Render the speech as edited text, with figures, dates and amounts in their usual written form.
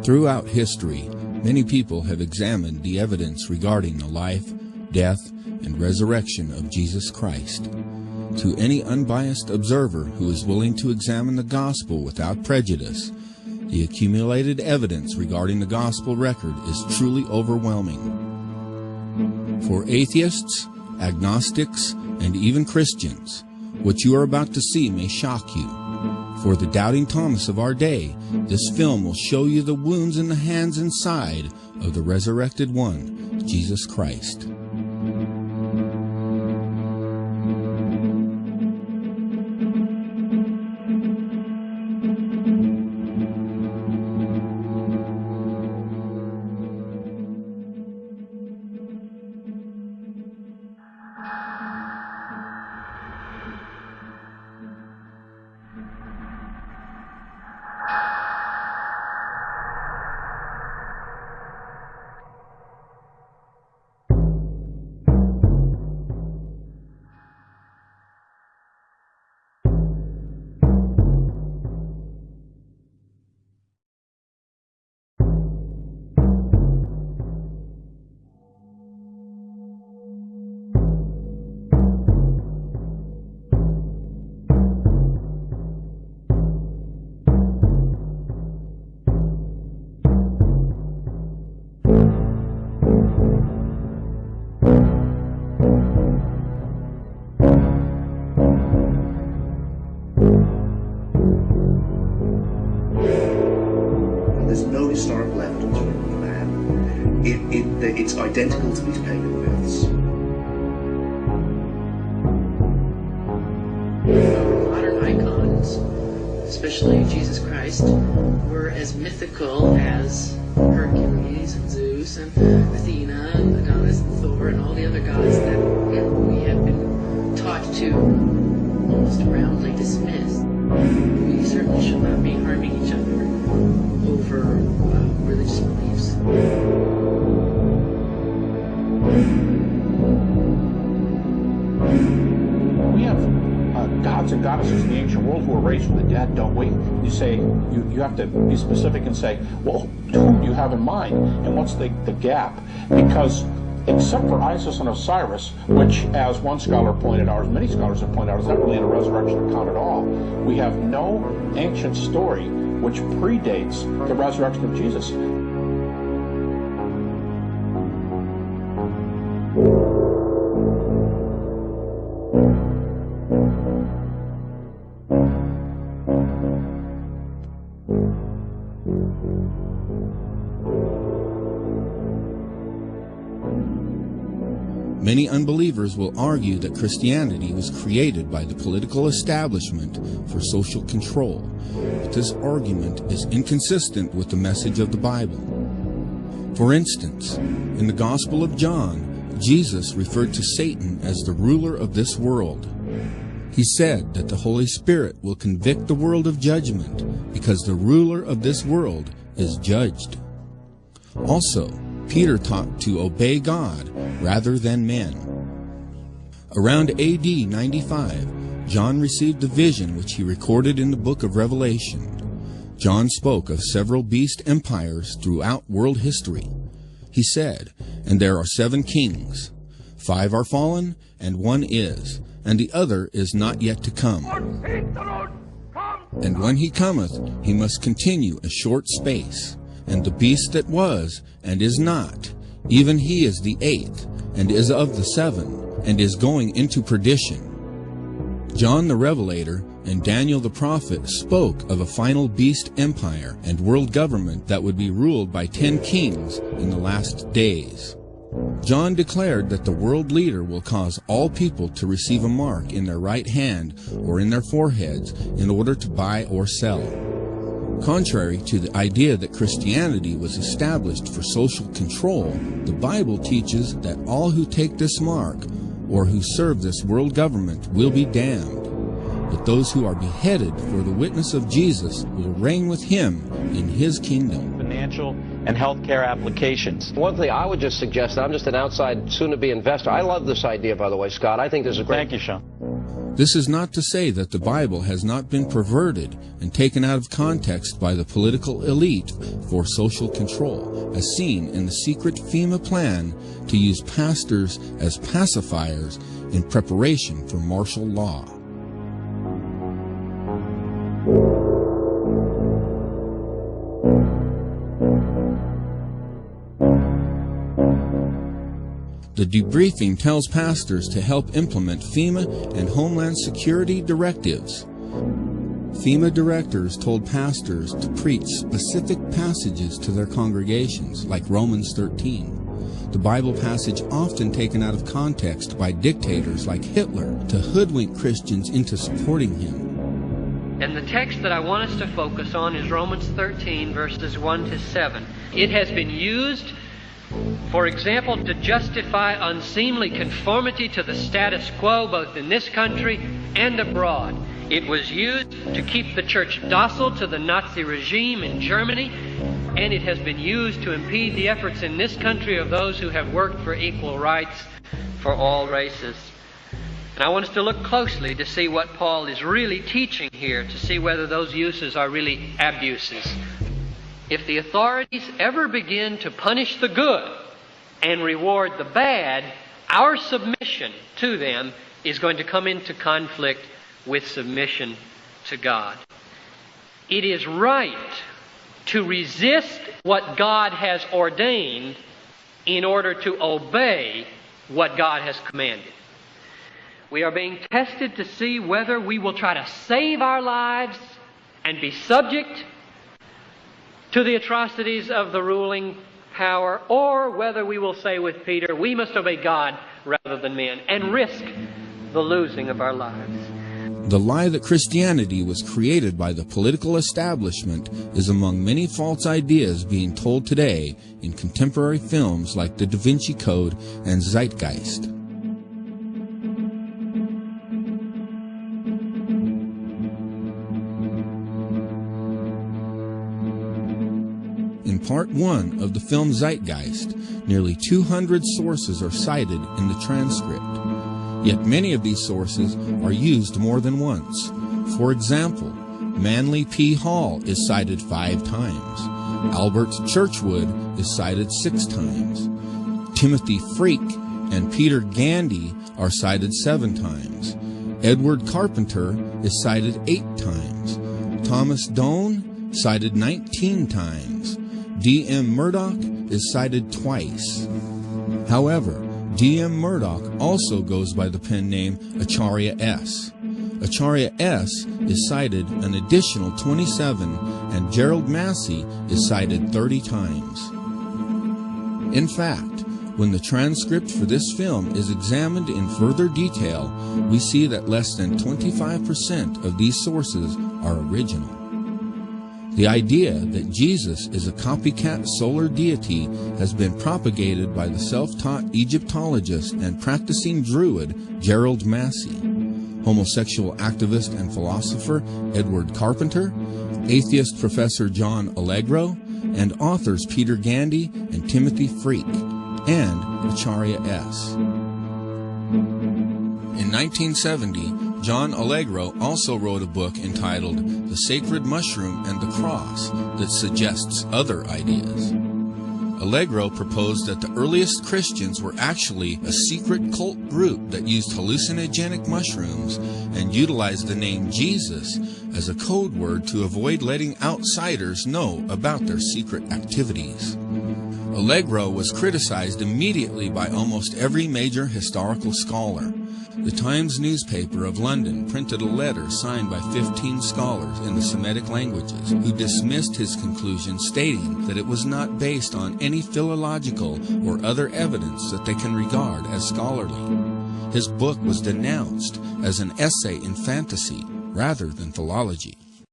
Throughout history, many people have examined the evidence regarding the life, death, and resurrection of Jesus Christ. To any unbiased observer who is willing to examine the gospel without prejudice, the accumulated evidence regarding the gospel record is truly overwhelming. For atheists, agnostics, and even Christians, what you are about to see may shock you. For the doubting Thomas of our day, this film will show you the wounds in the hands and side of the resurrected one, Jesus Christ. It's identical to these pagan myths. Modern icons, especially Jesus Christ, were as mythical as Hercules and Zeus and Athena and Adonis and Thor and all the other gods that we have been taught to almost roundly dismiss. We certainly should not be harming each other over religious beliefs. We have gods and goddesses in the ancient world who were raised from the dead, don't we? You say, you have to be specific and say, well, who do you have in mind? And what's the gap? Because except for Isis and Osiris, which, as one scholar pointed out, as many scholars have pointed out, is not really in a resurrection account at all, we have no ancient story which predates the resurrection of Jesus. Many unbelievers will argue that Christianity was created by the political establishment for social control, but this argument is inconsistent with the message of the Bible. For instance, in the Gospel of John, Jesus referred to Satan as the ruler of this world. He said that the Holy Spirit will convict the world of judgment because the ruler of this world is judged. Also, Peter taught to obey God rather than men. Around AD 95, John received a vision which he recorded in the book of Revelation. John spoke of several beast empires throughout world history. He said, "And there are 7 kings. 5 are fallen, and 1 is, and the other is not yet to come. And when he cometh, he must continue a short space. And the beast that was, and is not, even he is the 8th, and is of the 7, and is going into perdition." John the Revelator and Daniel the prophet spoke of a final beast empire and world government that would be ruled by 10 kings in the last days. John declared that the world leader will cause all people to receive a mark in their right hand or in their foreheads in order to buy or sell. Contrary to the idea that Christianity was established for social control, the Bible teaches that all who take this mark or who serve this world government will be damned, but those who are beheaded for the witness of Jesus will reign with him in his kingdom. Financial and healthcare applications. One thing I would just suggest, I'm just an outside, soon-to-be investor. I love this idea, by the way, Scott. I think this is great. Thank you, Sean. This is not to say that the Bible has not been perverted and taken out of context by the political elite for social control, as seen in the secret FEMA plan to use pastors as pacifiers in preparation for martial law. The debriefing tells pastors to help implement FEMA and Homeland Security directives. FEMA directors told pastors to preach specific passages to their congregations, like Romans 13. The Bible passage often taken out of context by dictators like Hitler to hoodwink Christians into supporting him. And the text that I want us to focus on is Romans 13, verses 1 to 7. It has been used, for example, to justify unseemly conformity to the status quo both in this country and abroad. It was used to keep the church docile to the Nazi regime in Germany, and it has been used to impede the efforts in this country of those who have worked for equal rights for all races. And I want us to look closely to see what Paul is really teaching here, to see whether those uses are really abuses. If the authorities ever begin to punish the good and reward the bad, our submission to them is going to come into conflict with submission to God. It is right to resist what God has ordained in order to obey what God has commanded. We are being tested to see whether we will try to save our lives and be subject to the atrocities of the ruling power, or whether we will say with Peter, we must obey God rather than men and risk the losing of our lives. The lie that Christianity was created by the political establishment is among many false ideas being told today in contemporary films like The Da Vinci Code and Zeitgeist. In Part 1 of the film Zeitgeist, nearly 200 sources are cited in the transcript. Yet many of these sources are used more than once. For example, Manly P. Hall is cited 5 times. Albert Churchwood is cited 6 times. Timothy Freak and Peter Gandy are cited 7 times. Edward Carpenter is cited 8 times. Thomas Doane cited 19 times. D.M. Murdoch is cited twice. However, D.M. Murdoch also goes by the pen name Acharya S. Acharya S. is cited an additional 27, and Gerald Massey is cited 30 times. In fact, when the transcript for this film is examined in further detail, we see that less than 25% of these sources are original. The idea that Jesus is a copycat solar deity has been propagated by the self-taught Egyptologist and practicing Druid Gerald Massey, homosexual activist and philosopher Edward Carpenter, atheist Professor John Allegro, and authors Peter Gandy and Timothy Freak, and Acharya S. In 1970, John Allegro also wrote a book entitled The Sacred Mushroom and the Cross that suggests other ideas. Allegro proposed that the earliest Christians were actually a secret cult group that used hallucinogenic mushrooms and utilized the name Jesus as a code word to avoid letting outsiders know about their secret activities. Allegro was criticized immediately by almost every major historical scholar. The Times newspaper of London printed a letter signed by 15 scholars in the Semitic languages who dismissed his conclusion, stating that it was not based on any philological or other evidence that they can regard as scholarly. His book was denounced as an essay in fantasy rather than philology.